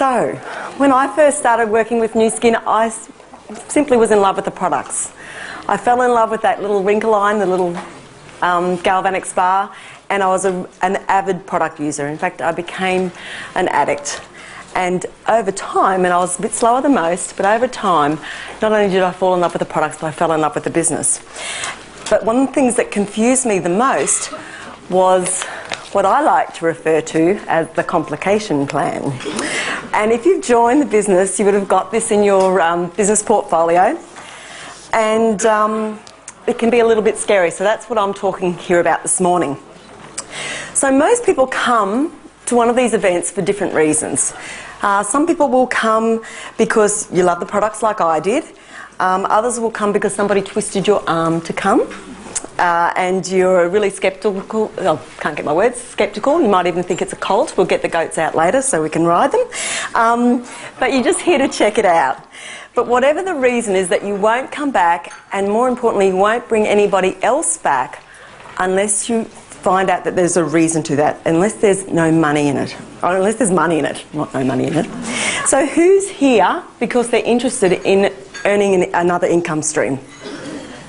So, when I first started working with Nu Skin, I simply was in love with the products. I fell in love with that little wrinkle line, the little galvanic spa, and I was an avid product user. In fact, I became an addict. And over time, and I was a bit slower than most, but over time, not only did I fall in love with the products, but I fell in love with the business. But one of the things that confused me the most was what I like to refer to as the complication plan. And if you've joined the business, you would have got this in your business portfolio. And it can be a little bit scary, so that's what I'm talking here about this morning. So most people come to one of these events for different reasons. Some people will come because you love the products like I did. Others will come because somebody twisted your arm to come. And you're really sceptical, can't get my words, sceptical. You might even think it's a cult. We'll get the goats out later so we can ride them. But you're just here to check it out. But whatever the reason is, that you won't come back, and more importantly, you won't bring anybody else back unless you find out that there's a reason to that, unless there's no money in it. Or unless there's money in it, not no money in it. So who's here because they're interested in earning another income stream?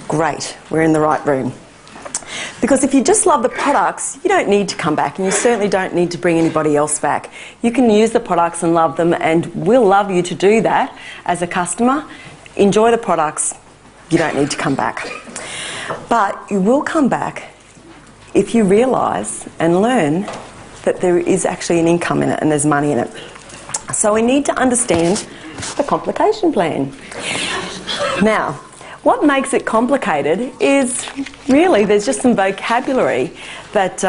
Great, we're in the right room. Because if you just love the products, you don't need to come back, and you certainly don't need to bring anybody else back. You can use the products and love them, and we'll love you to do that as a customer. Enjoy the products, you don't need to come back. But you will come back if you realise and learn that there is actually an income in it and there's money in it. So we need to understand the complication plan. Now, what makes it complicated is really there's just some vocabulary that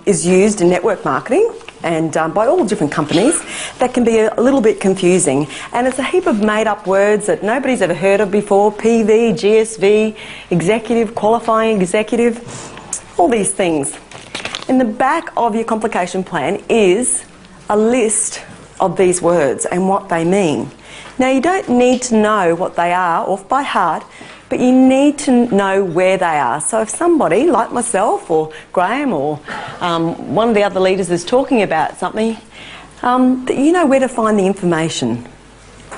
is used in network marketing and by all different companies that can be a little bit confusing. And it's a heap of made-up words that nobody's ever heard of before. PV, GSV, executive, qualifying executive, all these things. In the back of your complication plan is a list of these words and what they mean. Now, you don't need to know what they are off by heart, but you need to know where they are. So if somebody, like myself or Graham or one of the other leaders is talking about something, that you know where to find the information.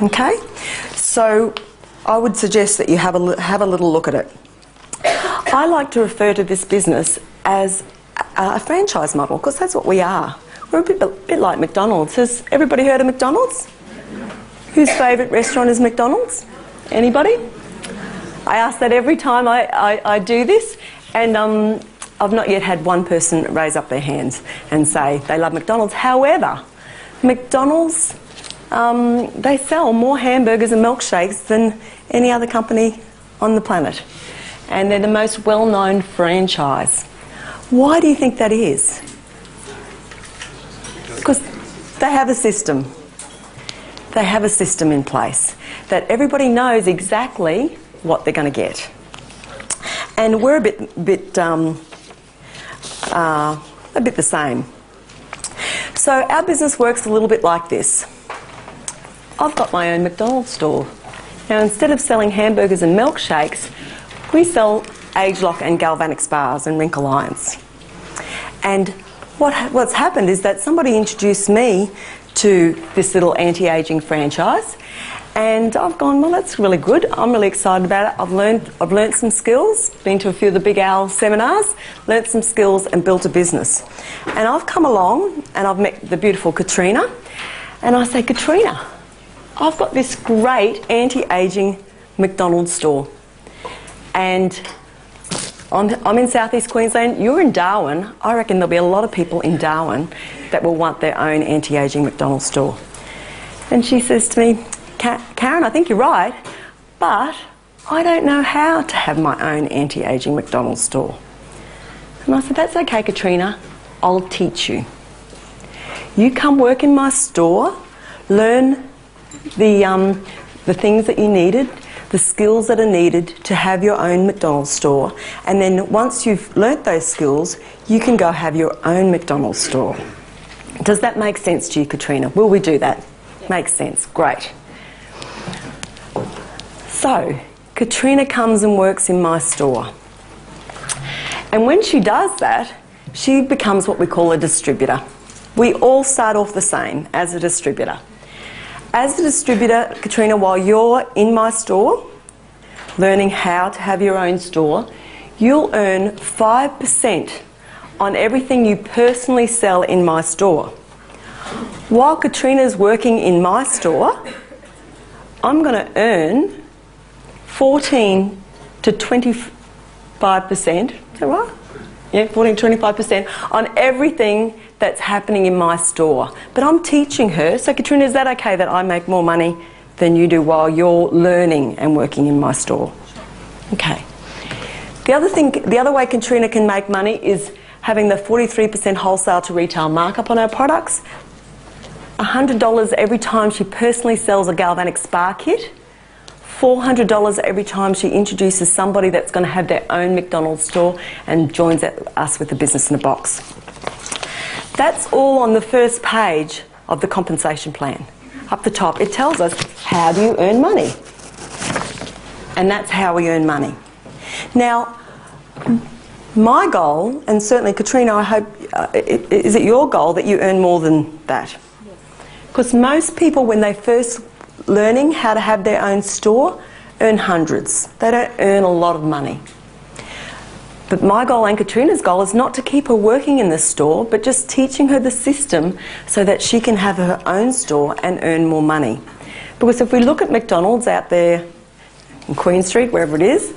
Okay? So I would suggest that you have a little look at it. I like to refer to this business as a franchise model, because that's what we are. We're a bit like McDonald's. Has everybody heard of McDonald's? Whose favourite restaurant is McDonald's? Anybody? I ask that every time I do this, and I've not yet had one person raise up their hands and say they love McDonald's. However, McDonald's, they sell more hamburgers and milkshakes than any other company on the planet. And they're the most well-known franchise. Why do you think that is? Because they have a system. They have a system in place that everybody knows exactly what they're going to get. And we're a bit the same. So our business works a little bit like this. I've got my own McDonald's store. Now, instead of selling hamburgers and milkshakes, we sell age-lock and galvanic spas and wrinkle lines. And what's happened is that somebody introduced me to this little anti-aging franchise, and I've gone, well, that's really good. I'm really excited about it. I've learnt some skills, been to a few of the Big Owl seminars, learnt some skills and built a business. And I've come along and I've met the beautiful Katrina, and I say, Katrina, I've got this great anti-aging McDonald's store. And I'm in southeast Queensland, you're in Darwin. I reckon there'll be a lot of people in Darwin that will want their own anti-aging McDonald's store. And she says to me, Karen, I think you're right, but I don't know how to have my own anti-aging McDonald's store. And I said, that's okay, Katrina, I'll teach you. You come work in my store, learn the things that you needed, the skills that are needed to have your own McDonald's store, and then once you've learnt those skills, you can go have your own McDonald's store. Does that make sense to you, Katrina? Will we do that? Makes sense. Great. So, Katrina comes and works in my store. And when she does that, she becomes what we call a distributor. We all start off the same as a distributor. As a distributor, Katrina, while you're in my store, learning how to have your own store, you'll earn 5% on everything you personally sell in my store. While Katrina's working in my store, I'm going to earn 14 to 25%, is that right? Yeah, 14 to 25% on everything that's happening in my store. But I'm teaching her, so Katrina, is that okay that I make more money than you do while you're learning and working in my store? Okay. The other way Katrina can make money is having the 43% wholesale to retail markup on our products. $100 every time she personally sells a galvanic spa kit. $400 every time she introduces somebody that's going to have their own McDonald's store and joins us with the business in a box. That's all on the first page of the compensation plan. Up the top, it tells us how do you earn money. And that's how we earn money. Now, my goal, and certainly Katrina, I hope, is it your goal that you earn more than that? Because most people, when they first learning how to have their own store, earn hundreds. They don't earn a lot of money. But my goal and Katrina's goal is not to keep her working in the store, but just teaching her the system so that she can have her own store and earn more money. Because if we look at McDonald's out there in Queen Street, wherever it is,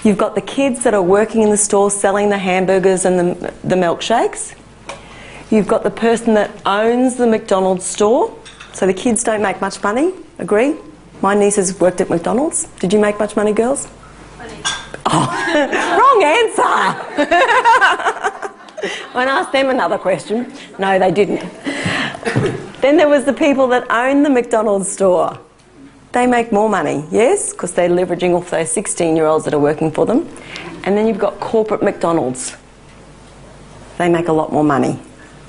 you've got the kids that are working in the store selling the hamburgers and the milkshakes. You've got the person that owns the McDonald's store, so the kids don't make much money. Agree? My nieces worked at McDonald's. Did you make much money, girls? Money. Oh, wrong answer. I asked them another question. No, they didn't. Then there was the people that own the McDonald's store. They make more money, yes, because they're leveraging off those 16-year-olds that are working for them. And then you've got corporate McDonald's. They make a lot more money.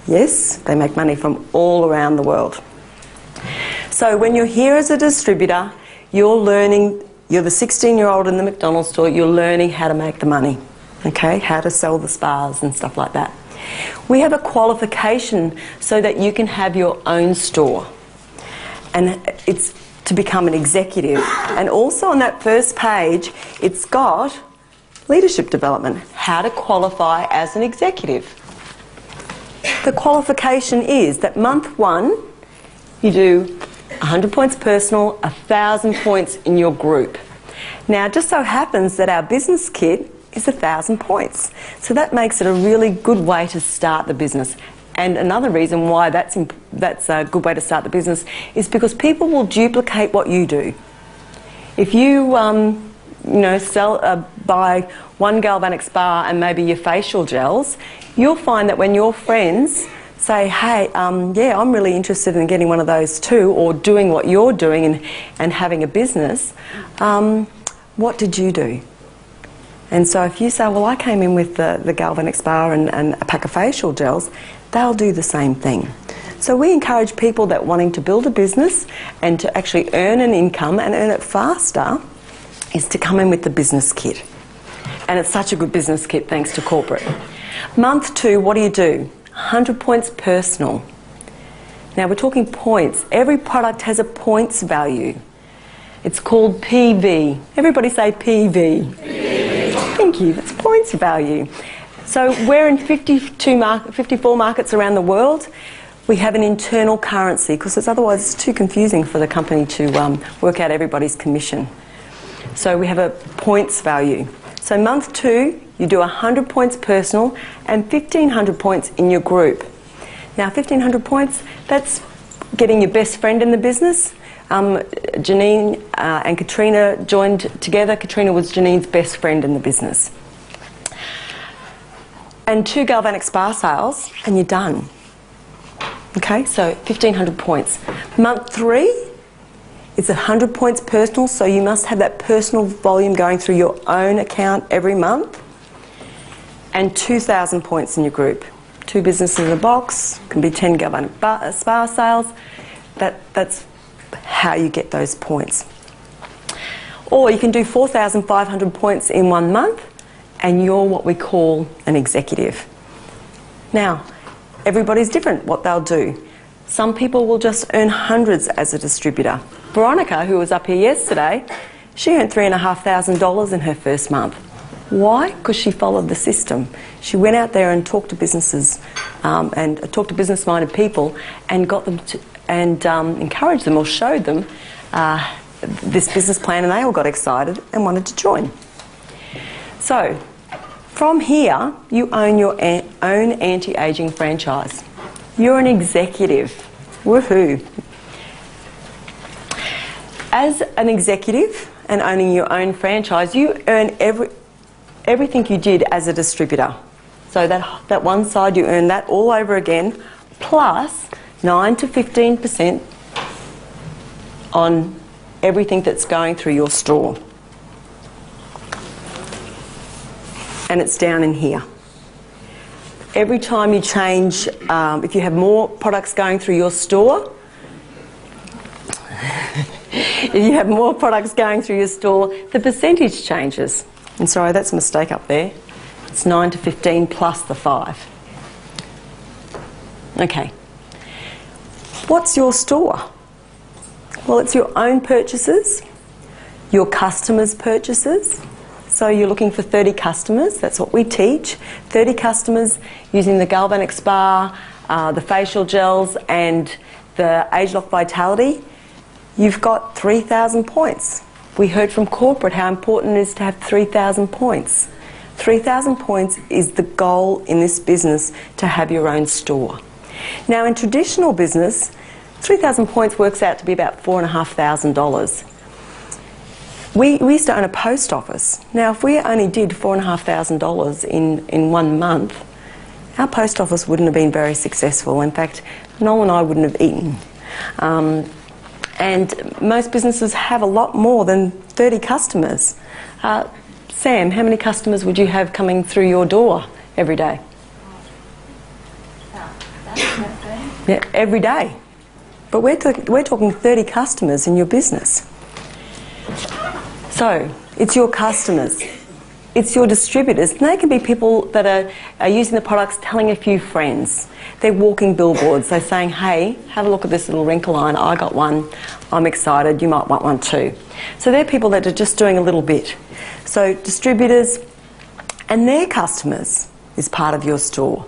Yes, they make money from all around the world. So when you're here as a distributor, you're learning, you're the 16-year-old in the McDonald's store, you're learning how to make the money, okay, how to sell the spas and stuff like that. We have a qualification so that you can have your own store. And it's to become an executive. And also on that first page, it's got leadership development, how to qualify as an executive. The qualification is that month 1, you do 100 points personal, 1,000 points in your group. Now, it just so happens that our business kit is 1,000 points. So that makes it a really good way to start the business. And another reason why that's a good way to start the business is because people will duplicate what you do. If you, buy one galvanic spa and maybe your facial gels, you'll find that when your friends say, hey, yeah, I'm really interested in getting one of those too, or doing what you're doing and having a business, what did you do? And so if you say, well, I came in with the galvanic spa and a pack of facial gels, they'll do the same thing. So we encourage people that wanting to build a business and to actually earn an income and earn it faster is to come in with the business kit. And it's such a good business kit thanks to corporate. Month 2, what do? 100 points personal. Now we're talking points. Every product has a points value. It's called PV. Everybody say PV. PV. Thank you. It's points value. So we're in 54 markets around the world. We have an internal currency because otherwise it's too confusing for the company to work out everybody's commission. So we have a points value. So month 2, you do 100 points personal and 1,500 points in your group. Now 1,500 points, that's getting your best friend in the business. Janine and Katrina joined together. Katrina was Janine's best friend in the business. And 2 galvanic spa sales and you're done. Okay, so 1,500 points. Month 3, it's 100 points personal, so you must have that personal volume going through your own account every month. And 2,000 points in your group. 2 businesses in a box, can be 10 galvanic spa sales. That's how you get those points. Or you can do 4,500 points in 1 month and you're what we call an executive. Now, everybody's different what they'll do. Some people will just earn hundreds as a distributor. Veronica, who was up here yesterday, she earned $3,500 in her first month. Why? Because she followed the system. She went out there and talked to businesses and talked to business-minded people and got them to, and encouraged them or showed them this business plan, and they all got excited and wanted to join. So, from here, you own your own anti-aging franchise. You're an executive. Woohoo! As an executive and owning your own franchise, you earn everything you did as a distributor. So that one side, you earn that all over again, plus 9 to 15% on everything that's going through your store. And it's down in here. Every time you change, if you have more products going through your store, if you have more products going through your store, the percentage changes. And sorry, that's a mistake up there. It's 9 to 15 plus the 5. Okay. What's your store? Well, it's your own purchases, your customers' purchases. So you're looking for 30 customers, that's what we teach. 30 customers using the Galvanic Spa, the facial gels and the Agelock Vitality. You've got 3,000 points. We heard from corporate how important it is to have 3,000 points. 3,000 points is the goal in this business, to have your own store. Now in traditional business, 3,000 points works out to be about $4,500. We used to own a post office. Now if we only did $4,500 in 1 month, our post office wouldn't have been very successful. In fact, Noel and I wouldn't have eaten. And most businesses have a lot more than 30 customers. Sam, how many customers would you have coming through your door every day? Yeah, every day. But we're talking 30 customers in your business. So, it's your customers. It's your distributors. And they can be people that are using the products, telling a few friends. They're walking billboards. They're saying, hey, have a look at this little wrinkle line. I got one. I'm excited. You might want one too. So they're people that are just doing a little bit. So distributors and their customers is part of your store.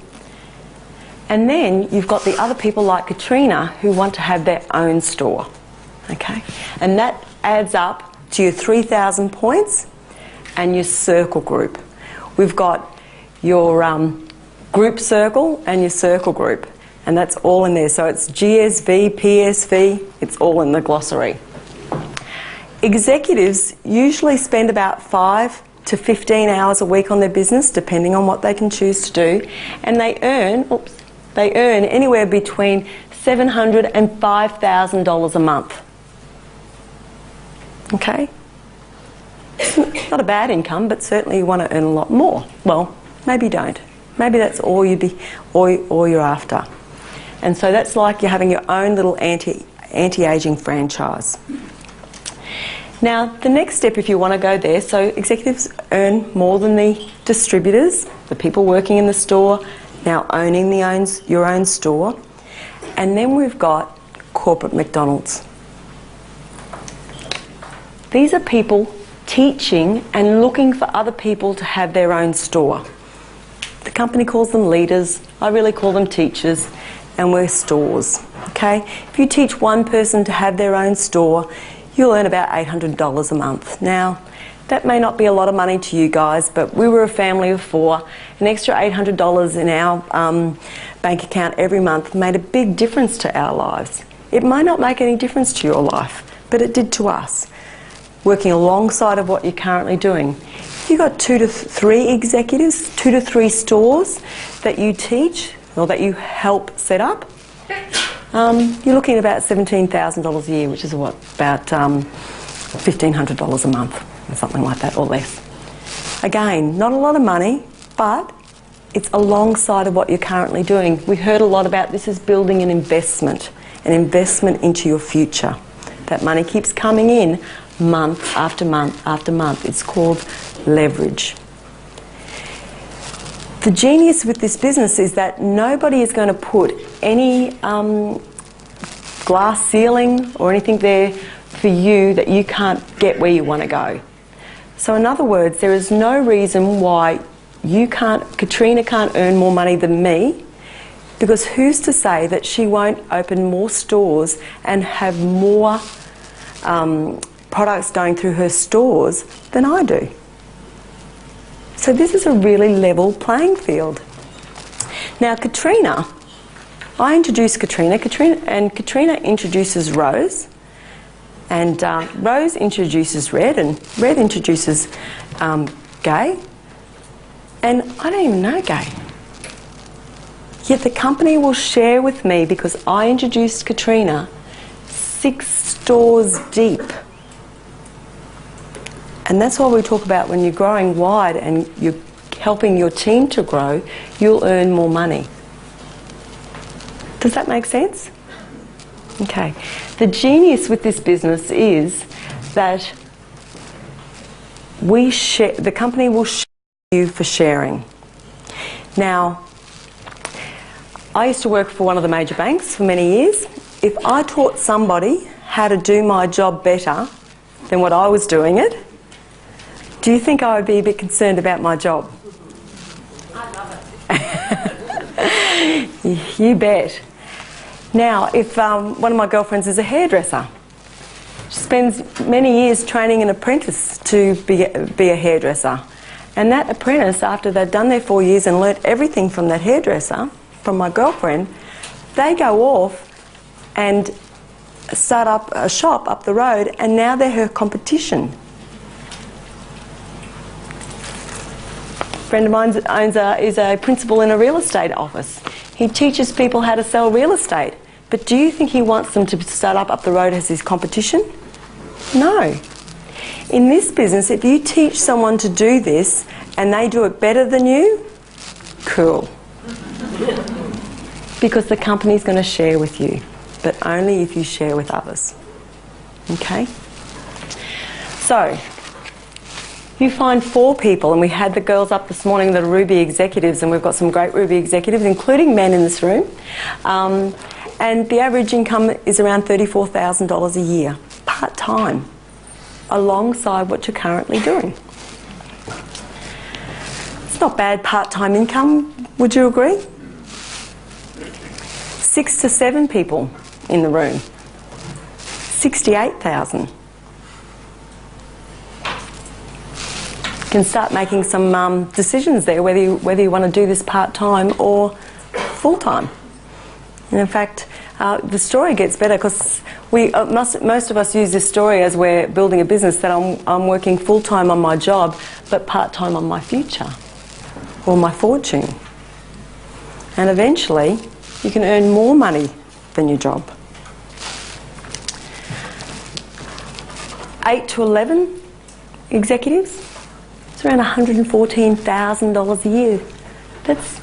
And then you've got the other people like Katrina who want to have their own store. Okay? And that adds up to your 3,000 points and your circle group. We've got your group circle and your circle group, and that's all in there. So it's GSV, PSV, it's all in the glossary. Executives usually spend about 5 to 15 hours a week on their business, depending on what they can choose to do, and they earn anywhere between $700 and $5,000 a month. Okay? Not a bad income, but certainly you want to earn a lot more. Well, maybe you don't. Maybe that's all you're after. And so that's like you're having your own little anti-aging franchise. Now, the next step, if you want to go there, so executives earn more than the distributors, the people working in the store, now owning your own store. And then we've got corporate McDonald's. These are people teaching and looking for other people to have their own store. The company calls them leaders, I really call them teachers, and we're stores. Okay? If you teach one person to have their own store, you'll earn about $800 a month. Now, that may not be a lot of money to you guys, but we were a family of 4. An extra $800 in our bank account every month made a big difference to our lives. It might not make any difference to your life, but it did to us. Working alongside of what you're currently doing. If you've got 2 to 3 executives, 2 to 3 stores that you teach or that you help set up, you're looking at about $17,000 a year, which is what, about $1,500 a month or something like that, or less. Again, not a lot of money, but it's alongside of what you're currently doing. We heard a lot about this as building an investment into your future. That money keeps coming in month after month after month. It's called leverage. The genius with this business is that nobody is going to put any glass ceiling or anything there for you that you can't get where you want to go. So in other words, there is no reason why Katrina can't earn more money than me, because who's to say that she won't open more stores and have more products going through her stores than I do. So this is a really level playing field. Now Katrina, I introduce Katrina, and Katrina introduces Rose, and Rose introduces Red, and Red introduces Gay, and I don't even know Gay. Yet the company will share with me, because I introduced Katrina 6 stores deep. And that's why we talk about when you're growing wide and you're helping your team to grow, you'll earn more money. Does that make sense? Okay. The genius with this business is that the company will share you for sharing. Now, I used to work for one of the major banks for many years. If I taught somebody how to do my job better than what I was doing it, do you think I would be a bit concerned about my job? I love it. You bet. Now, if one of my girlfriends is a hairdresser, she spends many years training an apprentice to be a hairdresser. And that apprentice, after they've done their 4 years and learnt everything from that hairdresser, from my girlfriend, they go off and start up a shop up the road, and now they're her competition. A friend of mine is a principal in a real estate office. He teaches people how to sell real estate. But do you think he wants them to start up the road as his competition? No. In this business, if you teach someone to do this and they do it better than you, cool. Because the company's going to share with you, but only if you share with others. Okay? So, you find 4 people, and we had the girls up this morning that are Ruby executives, and we've got some great Ruby executives, including men in this room. And the average income is around $34,000 a year, part-time, alongside what you're currently doing. It's not bad part-time income, would you agree? 6 to 7 people in the room, 68,000. You can start making some decisions there, whether you want to do this part-time or full-time. And in fact, the story gets better, because most of us use this story as we're building a business, that I'm working full-time on my job but part-time on my future or my fortune. And eventually you can earn more money than your job. 8 to 11 executives, it's around $114,000 a year. That's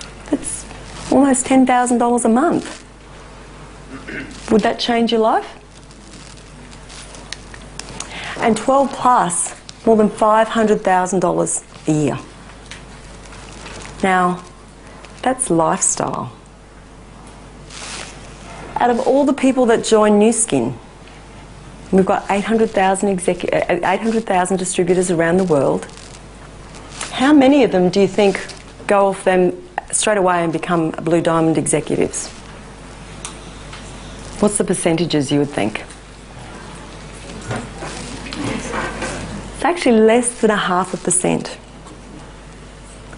almost $10,000 a month. Would that change your life? And 12 plus, more than $500,000 a year. Now, that's lifestyle. Out of all the people that join Nu Skin, we've got 800,000 distributors around the world. How many of them do you think go off them straight away and become Blue Diamond executives? What's the percentages you would think? It's actually less than 0.5%.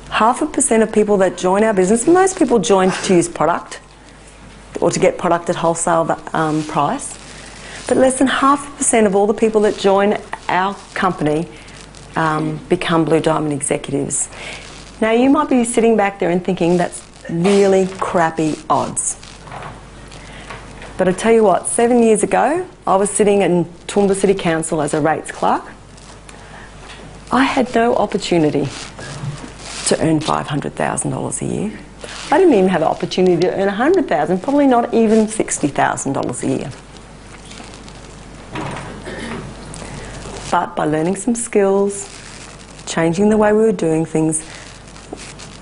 0.5% of people that join our business, most people join to use product or to get product at wholesale price, but less than 0.5% of all the people that join our company become Blue Diamond executives. Now you might be sitting back there and thinking that's really crappy odds. But I tell you what, 7 years ago, I was sitting in Toowoomba City Council as a rates clerk. I had no opportunity to earn $500,000 a year. I didn't even have an opportunity to earn $100,000, probably not even $60,000 a year. But by learning some skills, changing the way we were doing things,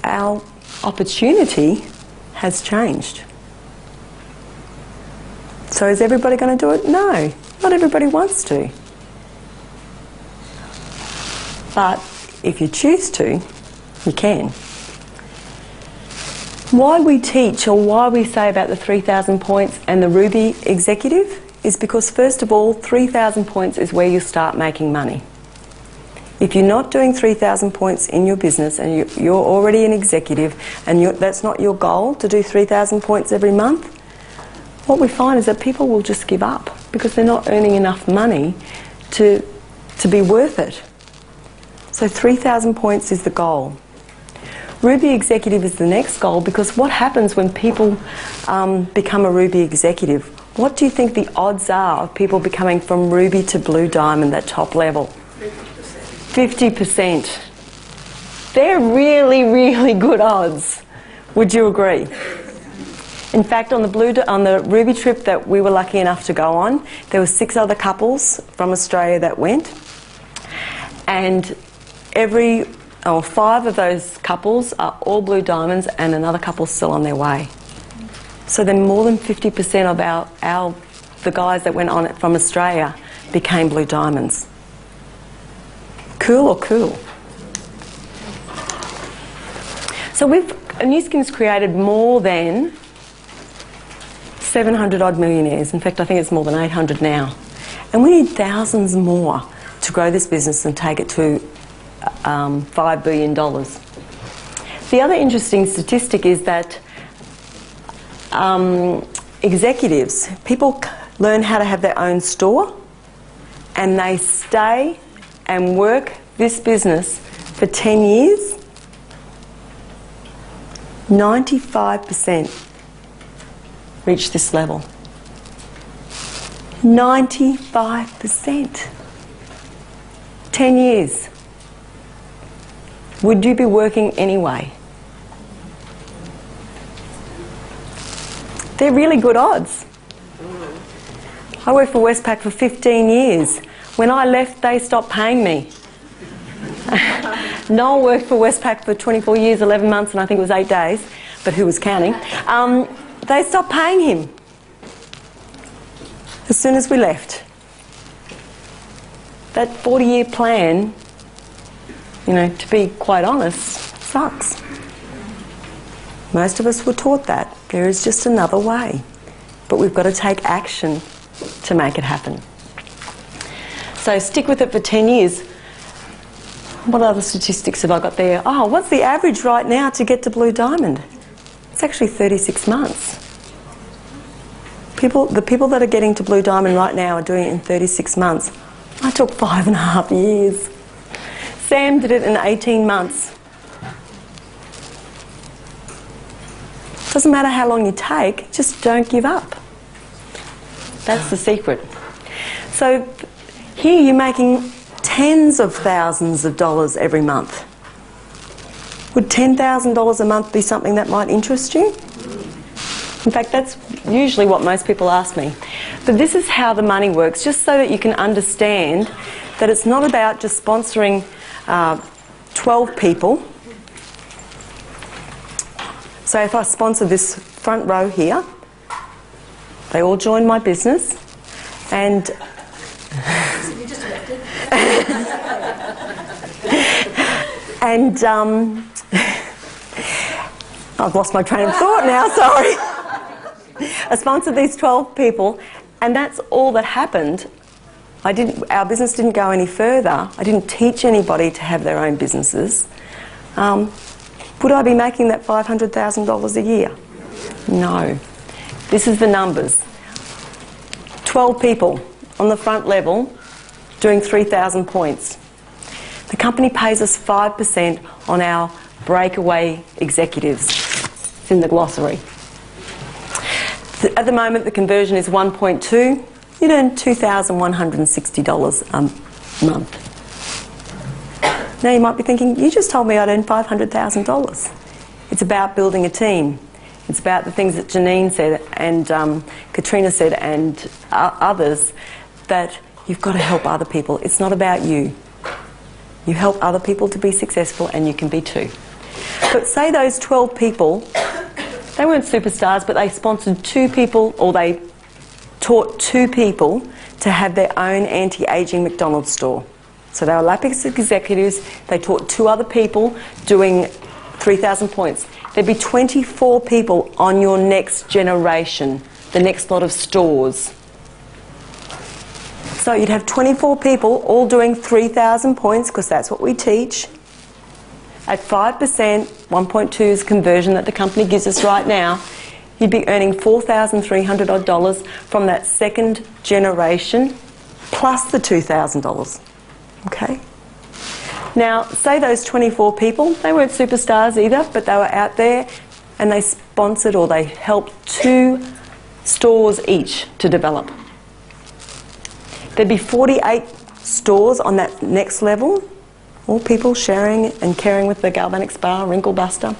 our opportunity has changed. So is everybody going to do it? No, not everybody wants to. But if you choose to, you can. Why we teach, or why we say about the 3,000 points and the Ruby Executive, is because first of all, 3,000 points is where you start making money. If you're not doing 3,000 points in your business and you're already an executive and that's not your goal to do 3,000 points every month, what we find is that people will just give up because they're not earning enough money to be worth it. So 3,000 points is the goal. Ruby Executive is the next goal, because what happens when people become a Ruby Executive? What do you think the odds are of people becoming from Ruby to Blue Diamond, that top level? 50%. They're really, really good odds. Would you agree? In fact, on the Ruby trip that we were lucky enough to go on, there were 6 other couples from Australia that went, and 5 of those couples are all Blue Diamonds, and another couple's still on their way. So then more than 50% of the guys that went on it from Australia became Blue Diamonds. Cool or cool? So Nu Skin's created more than 700 odd millionaires. In fact, I think it's more than 800 now. And we need thousands more to grow this business and take it to $5 billion. The other interesting statistic is that executives, people learn how to have their own store, and they stay and work this business for 10 years. 95% reach this level. 95%. 10 years. Would you be working anyway? They're really good odds. I worked for Westpac for 15 years. When I left, they stopped paying me. Noel worked for Westpac for 24 years, 11 months, and I think it was 8 days, but who was counting? They stopped paying him as soon as we left. That 40-year plan, to be quite honest, sucks. Most of us were taught that. There is just another way. But we've got to take action to make it happen. So stick with it for 10 years. What other statistics have I got there? Oh, what's the average right now to get to Blue Diamond? It's actually 36 months. The people that are getting to Blue Diamond right now are doing it in 36 months. I took 5.5 years. Sam did it in 18 months. Doesn't matter how long you take, just don't give up. That's the secret. So here you're making tens of thousands of dollars every month. Would $10,000 a month be something that might interest you? In fact, that's usually what most people ask me. But this is how the money works, just so that you can understand that it's not about just sponsoring 12 people. So if I sponsor this front row here, they all join my business, and and I've lost my train of thought now, sorry. I sponsored these 12 people, and that's all that happened. Our business didn't go any further. I didn't teach anybody to have their own businesses. Would I be making that $500,000 a year? No. This is the numbers. 12 people on the front level doing 3,000 points. The company pays us 5% on our breakaway executives. It's in the glossary. At the moment, the conversion is 1.2. You'd earn $2,160 a month. Now you might be thinking, you just told me I'd earn $500,000. It's about building a team. It's about the things that Janine said and Katrina said and others, that you've got to help other people. It's not about you. You help other people to be successful, and you can be too. But say those 12 people, they weren't superstars, but they sponsored 2 people, or they taught 2 people to have their own anti-aging McDonald's store. So they were Lapis executives. They taught 2 other people doing 3,000 points. There'd be 24 people on your next generation, the next lot of stores. So you'd have 24 people all doing 3,000 points, because that's what we teach. At 5%, 1.2 is conversion that the company gives us right now, you'd be earning $4,300 odd from that second generation, plus the $2,000. Okay? Now, say those 24 people, they weren't superstars either, but they were out there and they sponsored or they helped 2 stores each to develop. There'd be 48 stores on that next level, all people sharing and caring with the Galvanic Spa, Wrinkle Buster,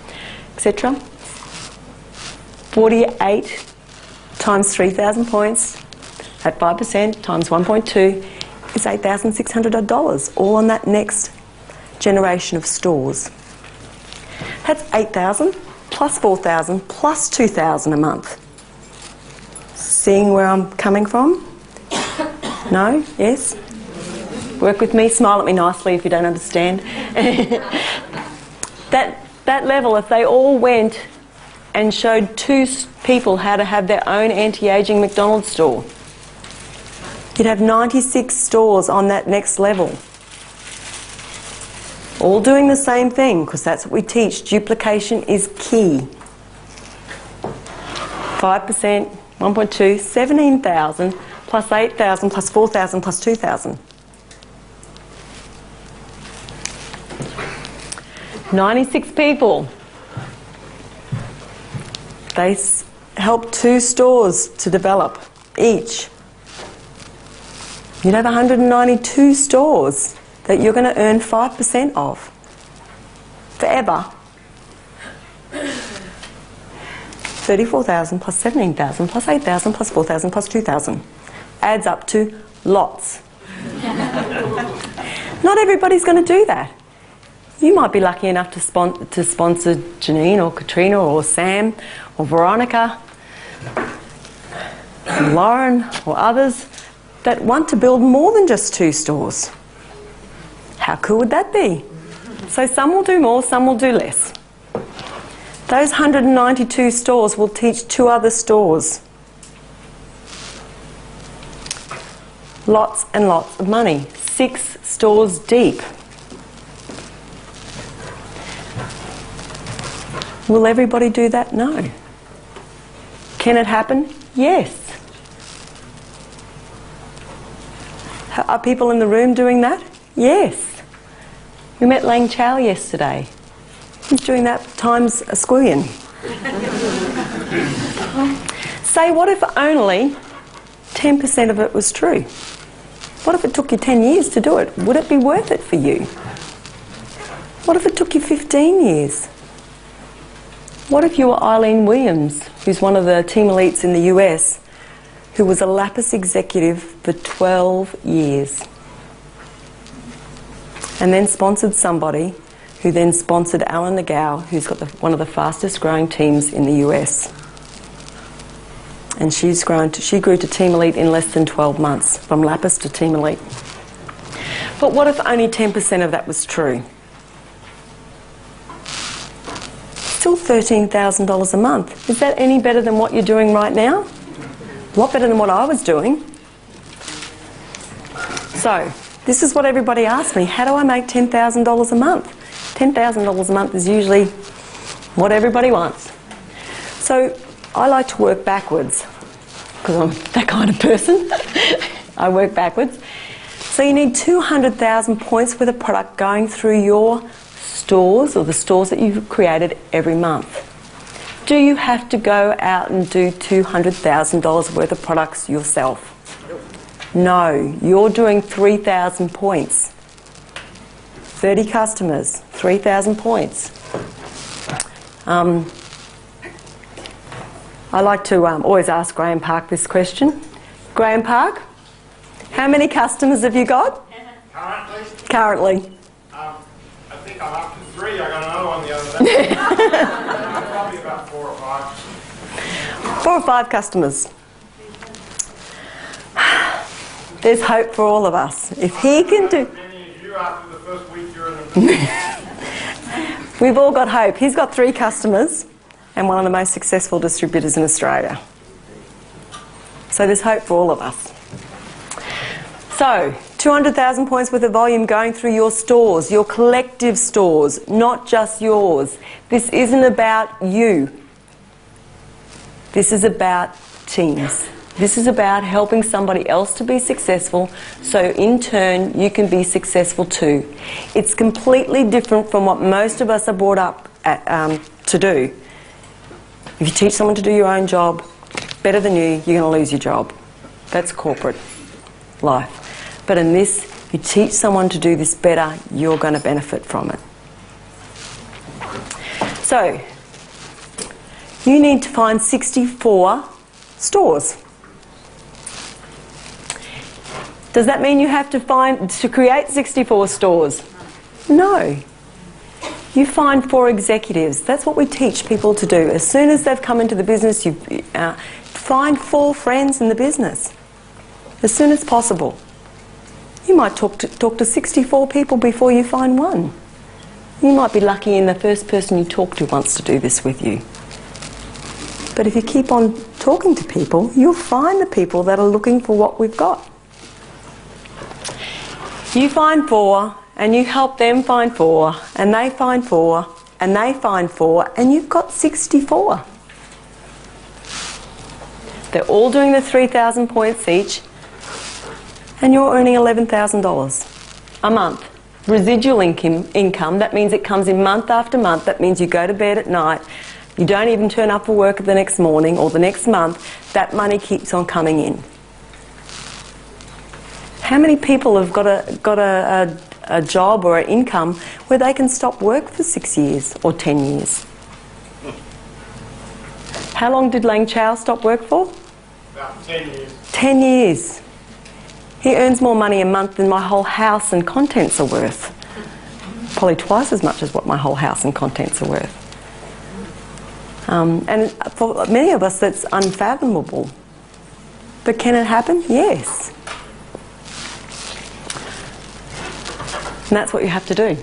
etc. 48 times 3,000 points at 5% times 1.2 is $8,600 odd, all on that next generation of stores. That's 8,000 plus 4,000 plus 2,000 a month. Seeing where I'm coming from? No? Yes? Work with me, smile at me nicely if you don't understand. that level, if they all went and showed 2 people how to have their own anti-aging McDonald's store, you'd have 96 stores on that next level. All doing the same thing, because that's what we teach. Duplication is key. 5%, 1.2, 17,000 plus 8,000 plus 4,000 plus 2,000. 96 people. They helped 2 stores to develop each. You'd have 192 stores that you're going to earn 5% of forever. 34,000 plus 17,000 plus 8,000 plus 4,000 plus 2,000 adds up to lots. Not everybody's going to do that. You might be lucky enough to sponsor Janine or Katrina or Sam or Veronica, and Lauren or others that want to build more than just 2 stores. How cool would that be? So some will do more, some will do less. Those 192 stores will teach 2 other stores. Lots and lots of money. 6 stores deep. Will everybody do that? No. Can it happen? Yes. Are people in the room doing that? Yes. We met Lang Chow yesterday. He's doing that times a squillion. Say, what if only 10% of it was true? What if it took you 10 years to do it? Would it be worth it for you? What if it took you 15 years? What if you were Eileen Williams, who's one of the team elites in the US, who was a Lapis executive for 12 years, and then sponsored somebody who then sponsored Alan Nagao, who's got one of the fastest growing teams in the US. And she grew to Team Elite in less than 12 months, from Lapis to Team Elite. But what if only 10% of that was true? Still $13,000 a month. Is that any better than what you're doing right now? A lot better than what I was doing. So, this is what everybody asks me. How do I make $10,000 a month? $10,000 a month is usually what everybody wants. So, I like to work backwards, because I'm that kind of person. I work backwards. So you need 200,000 points worth of product going through your stores, or the stores that you've created, every month. Do you have to go out and do $200,000 worth of products yourself? No, you're doing 3,000 points. 30 customers, 3,000 points. I like to always ask Graham Park this question. Graham Park, how many customers have you got? Currently? I think I'm up to 3. I got another one the other day. Probably about 4 or 5. 4 or 5 customers. There's hope for all of us. If he can do... Many of you after the first week you're in the We've all got hope. He's got 3 customers and one of the most successful distributors in Australia. So there's hope for all of us. So, 200,000 points worth of volume going through your stores, your collective stores, not just yours. This isn't about you. This is about teams. This is about helping somebody else to be successful, so in turn you can be successful too. It's completely different from what most of us are brought up to do. If you teach someone to do your own job better than you, you're going to lose your job. That's corporate life. But in this, you teach someone to do this better, you're going to benefit from it. So, you need to find 64 stores. Does that mean you have to create 64 stores? No. You find 4 executives. That's what we teach people to do. As soon as they've come into the business, you find 4 friends in the business. As soon as possible. You might talk to 64 people before you find one. You might be lucky and the first person you talk to wants to do this with you. But if you keep on talking to people, you'll find the people that are looking for what we've got. You find 4, and you help them find 4, and they find 4, and they find 4, and you've got 64. They're all doing the 3,000 points each, and you're earning $11,000 a month. Residual income, that means it comes in month after month. That means you go to bed at night, you don't even turn up for work the next morning or the next month, that money keeps on coming in. How many people have got a job or an income where they can stop work for 6 years or 10 years? How long did Lang Chow stop work for? about 10 years. 10 years. He earns more money a month than my whole house and contents are worth. Probably twice as much as what my whole house and contents are worth. And for many of us that's unfathomable. But can it happen? Yes. And that's what you have to do.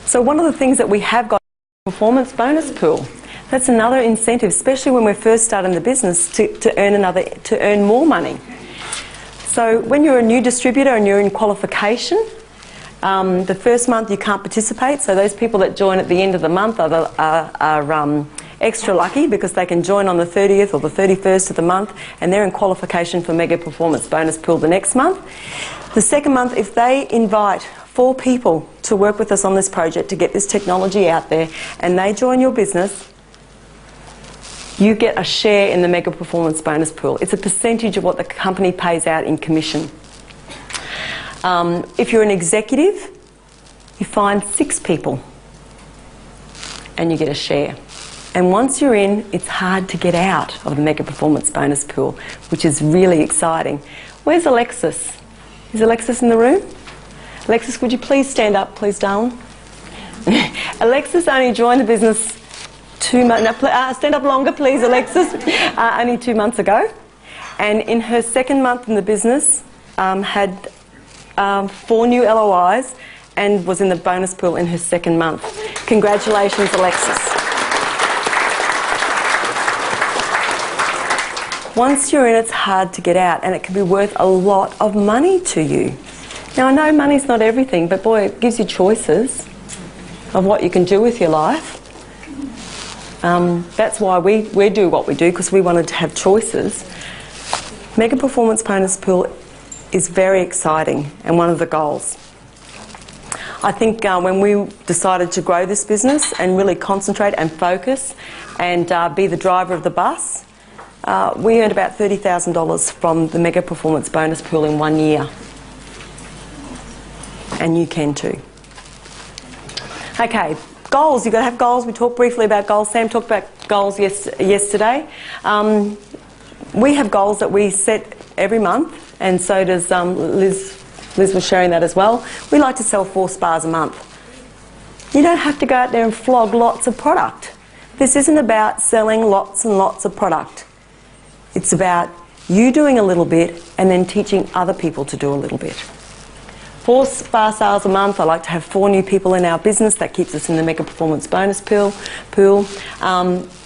So one of the things that we have got is a performance bonus pool. That's another incentive, especially when we're first starting the business, to earn more money. So when you're a new distributor and you're in qualification, the first month you can't participate, so those people that join at the end of the month are extra lucky because they can join on the 30th or the 31st of the month, and they're in qualification for Mega Performance Bonus Pool the next month. The second month, if they invite 4 people to work with us on this project to get this technology out there, and they join your business, you get a share in the Mega Performance Bonus Pool. It's a percentage of what the company pays out in commission. If you're an executive, you find 6 people and you get a share. And once you're in, it's hard to get out of the Mega Performance Bonus Pool, which is really exciting. Where's Alexis? Is Alexis in the room? Alexis, would you please stand up, please, darling? Alexis only joined the business 2 months... stand up longer, please, Alexis. Only 2 months ago. And in her second month in the business, had 4 new LOIs and was in the bonus pool in her second month. Congratulations, Alexis. Once you're in, it's hard to get out, and it can be worth a lot of money to you. Now, I know money's not everything, but boy, it gives you choices of what you can do with your life. That's why we do what we do, because we wanted to have choices. Mega Performance Bonus Pool is very exciting and one of the goals. I think when we decided to grow this business and really concentrate and focus and be the driver of the bus, we earned about $30,000 from the Mega Performance Bonus Pool in 1 year. And you can too. Okay, goals. You've got to have goals. We talked briefly about goals. Sam talked about goals yesterday. We have goals that we set every month, and so does Liz. Liz was sharing that as well. We like to sell 4 spas a month. You don't have to go out there and flog lots of product. This isn't about selling lots and lots of product. It's about you doing a little bit, and then teaching other people to do a little bit. 4 spa sales a month. I like to have 4 new people in our business. That keeps us in the Mega Performance bonus pool.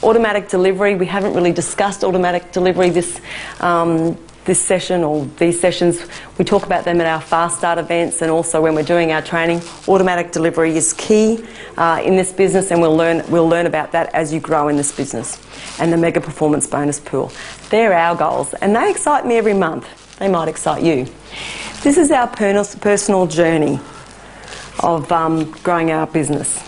Automatic delivery. We haven't really discussed automatic delivery this session or these sessions. We talk about them at our Fast Start events and also when we're doing our training. Automatic delivery is key in this business, and we'll learn about that as you grow in this business. And the Mega Performance bonus pool. They're our goals, and they excite me every month. They might excite you. This is our personal journey of growing our business.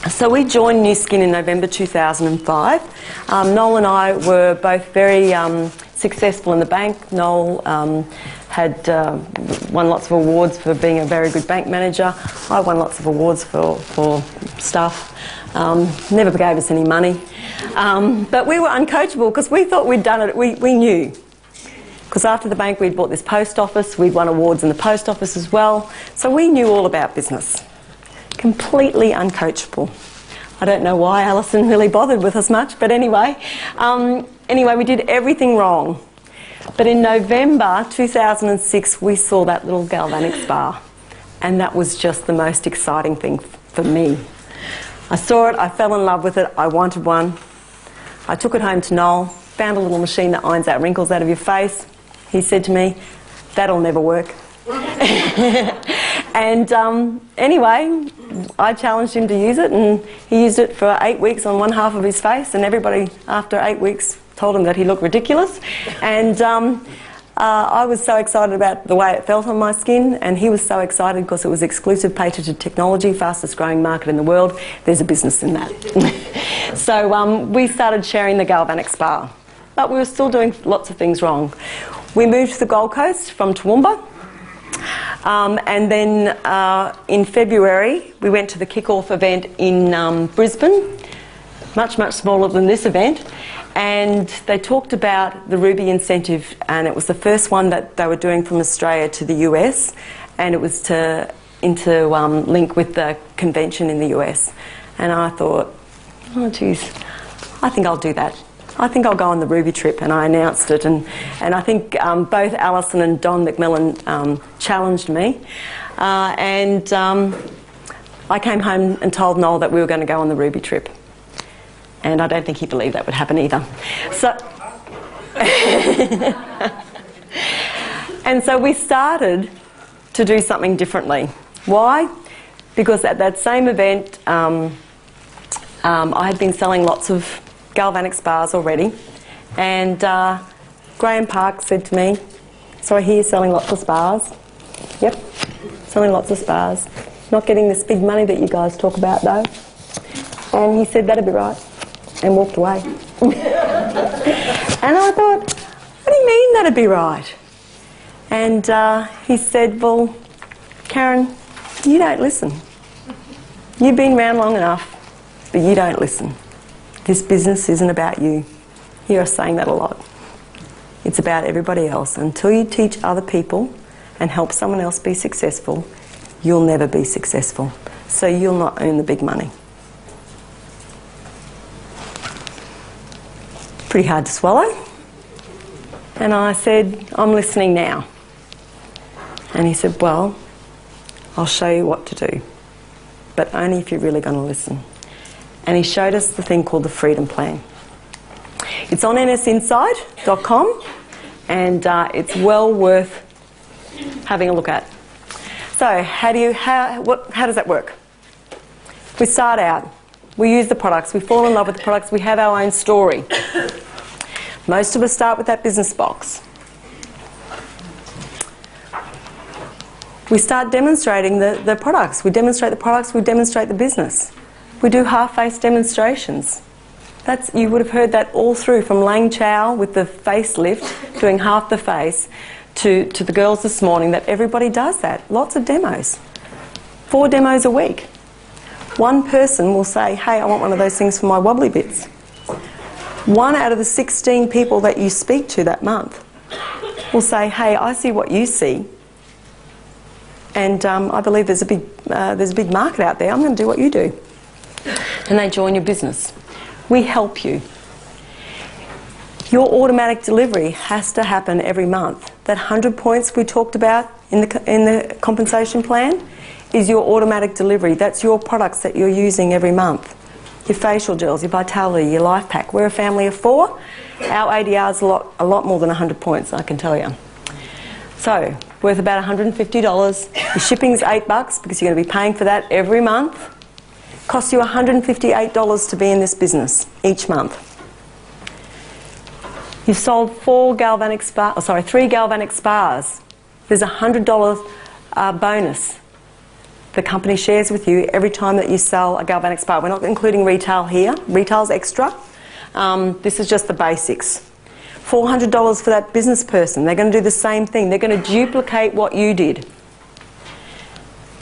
So we joined Nu Skin in November 2005. Noel and I were both very successful in the bank. Noel had won lots of awards for being a very good bank manager. I won lots of awards for stuff. Never gave us any money. But we were uncoachable because we thought we'd done it. We knew. Because after the bank we'd bought this post office, we'd won awards in the post office as well. So we knew all about business. Completely uncoachable. I don't know why Alison really bothered with us much, but anyway. Anyway, we did everything wrong. But in November 2006 we saw that little galvanic spa, and that was just the most exciting thing for me. I saw it, I fell in love with it, I wanted one. I took it home to Noel, found a little machine that irons out wrinkles out of your face. He said to me, "That'll never work." And anyway, I challenged him to use it, and he used it for 8 weeks on one half of his face, and everybody after 8 weeks told him that he looked ridiculous. And I was so excited about the way it felt on my skin, and he was so excited because it was exclusive patented technology, fastest growing market in the world. There's a business in that. So we started sharing the galvanic spa, but we were still doing lots of things wrong. We moved to the Gold Coast from Toowoomba, and then in February we went to the kick-off event in Brisbane, much smaller than this event, and they talked about the Ruby incentive, and it was the first one that they were doing from Australia to the US, and it was to link with the convention in the US. And I thought, oh geez, I think I'll do that. I think I'll go on the Ruby trip, and I announced it, and I think both Alison and Don McMillan challenged me, and I came home and told Noel that we were going to go on the Ruby trip, and I don't think he believed that would happen either. So, and so we started to do something differently. Why? Because at that same event I had been selling lots of galvanic spas already, and Graham Park said to me, "So I hear you're selling lots of spas." "Yep, selling lots of spas. Not getting this big money that you guys talk about though." And he said, "That'd be right," and walked away. And I thought, what do you mean that'd be right? And he said, "Well, Karen, you don't listen. You've been around long enough, but you don't listen. This business isn't about you." You are saying that a lot. It's about everybody else. Until you teach other people and help someone else be successful, you'll never be successful. So you'll not earn the big money. Pretty hard to swallow. And I said, "I'm listening now." And he said, "Well, I'll show you what to do, but only if you're really going to listen." And he showed us the thing called the Freedom Plan. It's on nsinside.com, and it's well worth having a look at. So how does that work? We start out, we use the products, we fall in love with the products, we have our own story. Most of us start with that business box. We start demonstrating the products. We demonstrate the products, we demonstrate the business. We do half-face demonstrations. You would have heard that all through, from Lang Chow with the facelift, doing half the face, to the girls this morning, that everybody does that. Lots of demos. 4 demos a week. One person will say, "Hey, I want one of those things for my wobbly bits." 1 out of the 16 people that you speak to that month will say, "Hey, I see what you see, and I believe there's a big market out there. I'm going to do what you do." And they join your business. We help you. Your automatic delivery has to happen every month. That 100 points we talked about in the compensation plan is your automatic delivery. That's your products that you're using every month. Your facial gels, your Vitality, your Life Pack. We're a family of 4. Our ADR is a lot more than 100 points, I can tell you. So, worth about $150. Your shipping's $8 because you're going to be paying for that every month. Costs you $158 to be in this business each month. You've sold 3 galvanic spas. There's a $100 bonus the company shares with you every time that you sell a galvanic spa. We're not including retail here. Retail's extra. This is just the basics. $400 for that business person. They're going to do the same thing. They're going to duplicate what you did.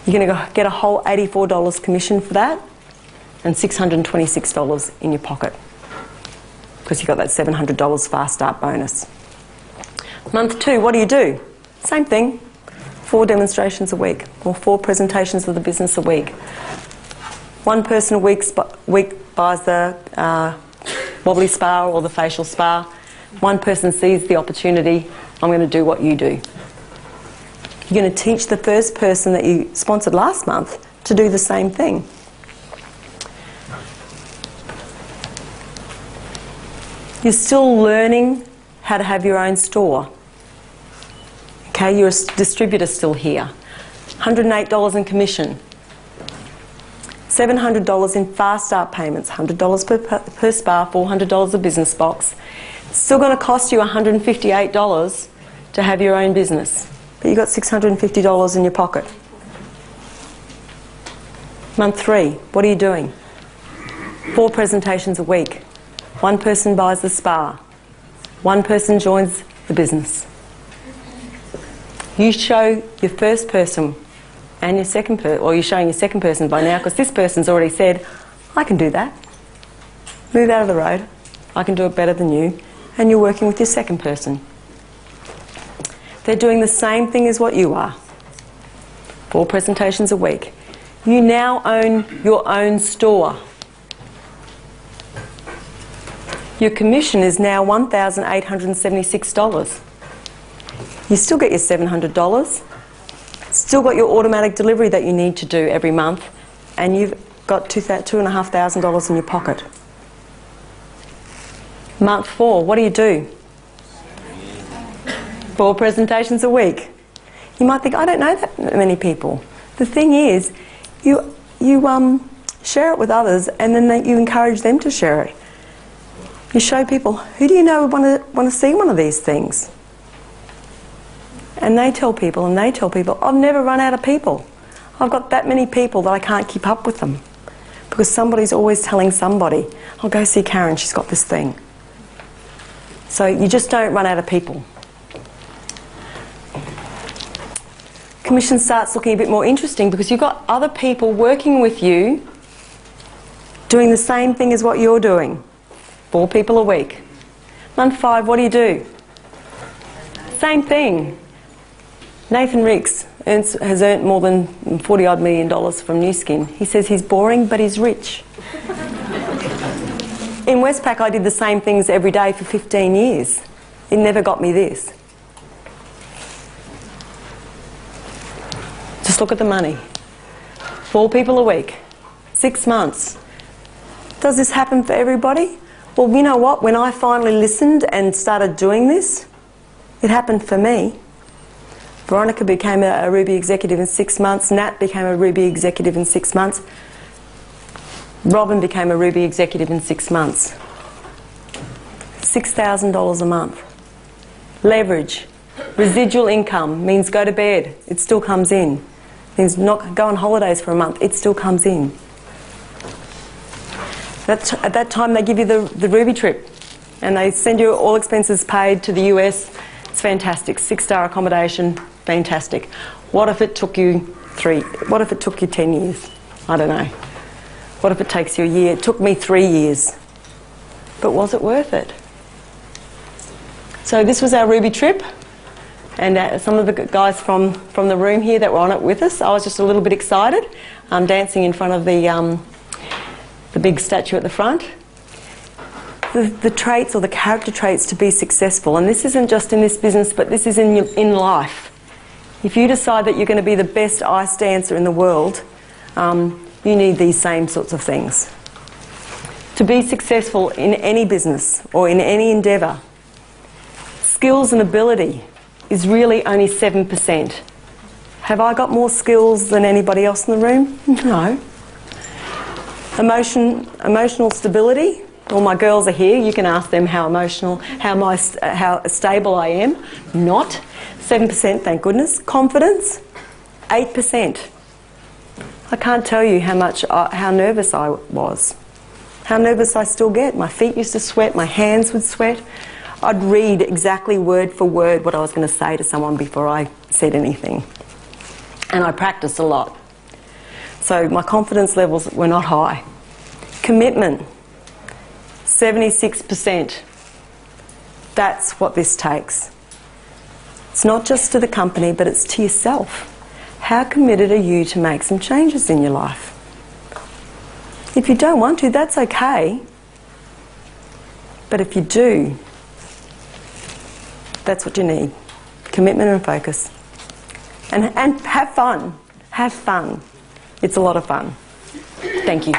You're going to get a whole $84 commission for that and $626 in your pocket because you got that $700 fast start bonus. Month 2, what do? Same thing. 4 demonstrations a week or 4 presentations of the business a week. 1 person a week buys the wobbly spa or the facial spa. 1 person sees the opportunity, I'm going to do what you do. You're going to teach the first person that you sponsored last month to do the same thing. You're still learning how to have your own store. Okay, your distributor still here. $108 in commission. $700 in fast start payments. $100 per spa, $400 a business box. It's still going to cost you $158 to have your own business. But you've got $650 in your pocket. Month 3, what are you doing? 4 presentations a week. 1 person buys the spa. 1 person joins the business. You show your first person and your second person, or you're showing your second person by now because this person's already said, I can do that. Move out of the road. I can do it better than you. And you're working with your second person. They're doing the same thing as what you are. 4 presentations a week. You now own your own store. Your commission is now $1,876. You still get your $700, still got your automatic delivery that you need to do every month, and you've got $2,500 in your pocket. Month 4, what do? 4 presentations a week. You might think, I don't know that many people. The thing is, you share it with others, and then you encourage them to share it. You show people, who do you know want to see one of these things? And they tell people, I've never run out of people. I've got that many people that I can't keep up with them. Because somebody's always telling somebody, I'll go see Karen, she's got this thing. So you just don't run out of people. Commission starts looking a bit more interesting because you've got other people working with you doing the same thing as what you're doing. 4 people a week. Month 5, what do? Same thing. Nathan Ricks has earned more than $40-odd million from Nu Skin. He says he's boring, but he's rich. In Westpac, I did the same things every day for 15 years. It never got me this. Just look at the money. 4 people a week. 6 months. Does this happen for everybody? Well, you know what? When I finally listened and started doing this, it happened for me. Veronica became a Ruby executive in 6 months. Nat became a Ruby executive in 6 months. Robin became a Ruby executive in 6 months. $6,000 a month. Leverage. Residual income means go to bed. It still comes in. Means not go on holidays for a month. It still comes in. At that time they give you the Ruby trip and they send you all expenses paid to the US. It's fantastic. 6-star accommodation, fantastic. What if it took you 10 years? I don't know. What if it takes you a year? It took me 3 years. But was it worth it? So this was our Ruby trip, and some of the guys from the room here that were on it with us, I was just a little bit excited, dancing in front of the big statue at the front. the traits or the character traits to be successful. And this isn't just in this business, but this is in life. If you decide that you're going to be the best ice dancer in the world, you need these same sorts of things. To be successful in any business or in any endeavour, skills and ability is really only 7%. Have I got more skills than anybody else in the room? No. Emotional stability. All my girls are here. You can ask them how stable I am. Not. 7%, thank goodness. Confidence, 8%. I can't tell you how nervous I was. How nervous I still get. My feet used to sweat, my hands would sweat. I'd read exactly word for word what I was going to say to someone before I said anything. And I practiced a lot. So my confidence levels were not high. Commitment, 76%. That's what this takes. It's not just to the company, but it's to yourself. How committed are you to make some changes in your life? If you don't want to, that's okay. But if you do, that's what you need. Commitment and focus. And have fun. Have fun. It's a lot of fun. Thank you.